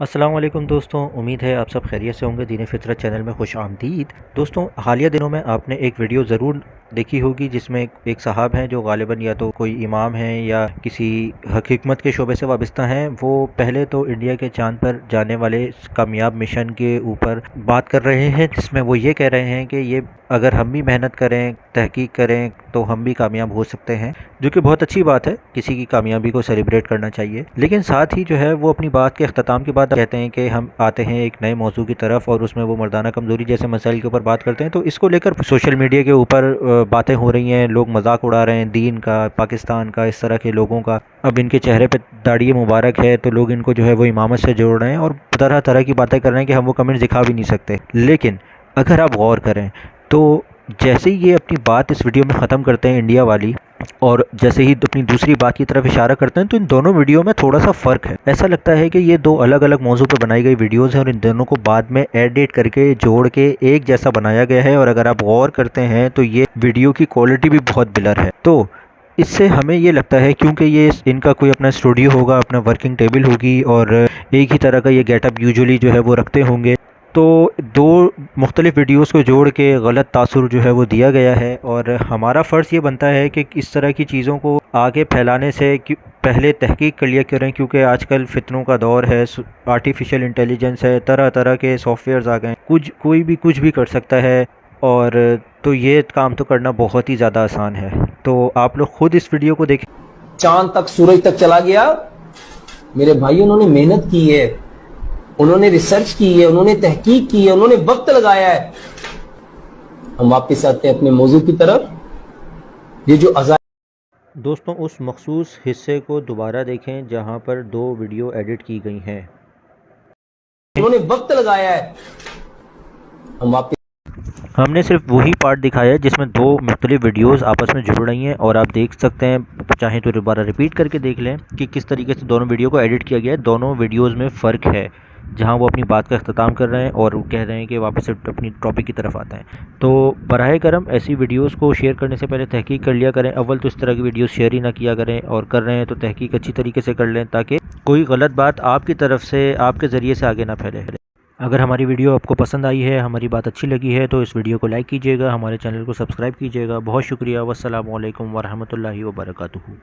अस्सलाम वालेकुम दोस्तों, उम्मीद है आप सब खैरियत से होंगे। दीन फितरत चैनल में खुश आमदीद। दोस्तों, हालिया दिनों में आपने एक वीडियो ज़रूर देखी होगी जिसमें एक साहब हैं जो गालिबन या तो कोई इमाम हैं या किसी हकीकत के शोबे से वाबस्ता हैं। वो पहले तो इंडिया के चांद पर जाने वाले कामयाब मिशन के ऊपर बात कर रहे हैं, जिसमें वो ये कह रहे हैं कि ये अगर हम भी मेहनत करें, तहकीक करें तो हम भी कामयाब हो सकते हैं, जो कि बहुत अच्छी बात है। किसी की कामयाबी को सेलिब्रेट करना चाहिए। लेकिन साथ ही जो है वो अपनी बात के अख्ताम के बाद कहते हैं कि हम आते हैं एक नए मौजू की तरफ और उसमें वो मर्दाना कमज़ोरी जैसे मसाइल के ऊपर बात करते हैं। तो इसको लेकर सोशल मीडिया के ऊपर बातें हो रही हैं, लोग मजाक उड़ा रहे हैं दीन का, पाकिस्तान का, इस तरह के लोगों का। अब इनके चेहरे पे दाढ़ी मुबारक है तो लोग इनको जो है वो इमामत से जोड़ रहे हैं और तरह तरह की बातें कर रहे हैं कि हम वो कमेंट दिखा भी नहीं सकते। लेकिन अगर आप गौर करें तो जैसे ही ये अपनी बात इस वीडियो में ख़त्म करते हैं इंडिया वाली, और जैसे ही अपनी दूसरी बात की तरफ इशारा करते हैं, तो इन दोनों वीडियो में थोड़ा सा फ़र्क है। ऐसा लगता है कि ये दो अलग अलग मौजू पर बनाई गई वीडियोज़ हैं और इन दोनों को बाद में एडिट करके जोड़ के एक जैसा बनाया गया है। और अगर आप गौर करते हैं तो ये वीडियो की क्वालिटी भी बहुत ब्लर है। तो इससे हमें ये लगता है क्योंकि ये इनका कोई अपना स्टूडियो होगा, अपना वर्किंग टेबल होगी और एक ही तरह का ये गेटअप यूजुअली जो है वो रखते होंगे। तो दो मुख्तलिफ़ वीडियोस को जोड़ के गलत तासुर जो है वो दिया गया है। और हमारा फ़र्ज़ ये बनता है कि इस तरह की चीज़ों को आगे फैलाने से पहले तहकीक कर लिया करें, क्योंकि आजकल फितनों का दौर है, आर्टिफिशियल इंटेलिजेंस है, तरह तरह के सॉफ्टवेयर्स आ गए, कोई भी कुछ भी कर सकता है। और तो ये काम तो करना बहुत ही ज़्यादा आसान है। तो आप लोग खुद इस वीडियो को देखें। चांद तक, सूरज तक चला गया मेरे भाई। उन्होंने मेहनत की है, उन्होंने रिसर्च की है, उन्होंने तहकीक की है, उन्होंने वक्त लगाया है। हम वापस आते हैं अपने मौजू की तरफ। ये जो दोस्तों, उस मखसूस हिस्से को दोबारा देखें जहां पर दो वीडियो एडिट की गई हैं। उन्होंने वक्त लगाया है। हम वापस हमने सिर्फ वही पार्ट दिखाया है जिसमें दो मुख्तलिफ वीडियोस आपस में जुड़ रही हैं, और आप देख सकते हैं, चाहें तो दोबारा रिपीट करके देख लें कि किस तरीके से दोनों वीडियो को एडिट किया गया है। दोनों वीडियोस में फ़र्क है, जहां वो अपनी बात का अख्ताम कर रहे हैं और कह रहे हैं कि वापस से अपनी टॉपिक की तरफ आते हैं। तो बराए करम ऐसी वीडियोस को शेयर करने से पहले तहकीक कर लिया करें। अव्वल तो इस तरह की वीडियोस शेयर ही ना किया करें, और कर रहे हैं तो तहकीक अच्छी तरीके से कर लें ताकि कोई गलत बात आपकी तरफ से, आपके ज़रिए से आगे ना फैले। अगर हमारी वीडियो आपको पसंद आई है, हमारी बात अच्छी लगी है, तो इस वीडियो को लाइक कीजिएगा, हमारे चैनल को सब्सक्राइब कीजिएगा। बहुत शुक्रिया। वस्सलामु अलैकुम वरहमतुल्लाहि वबरकातुहू।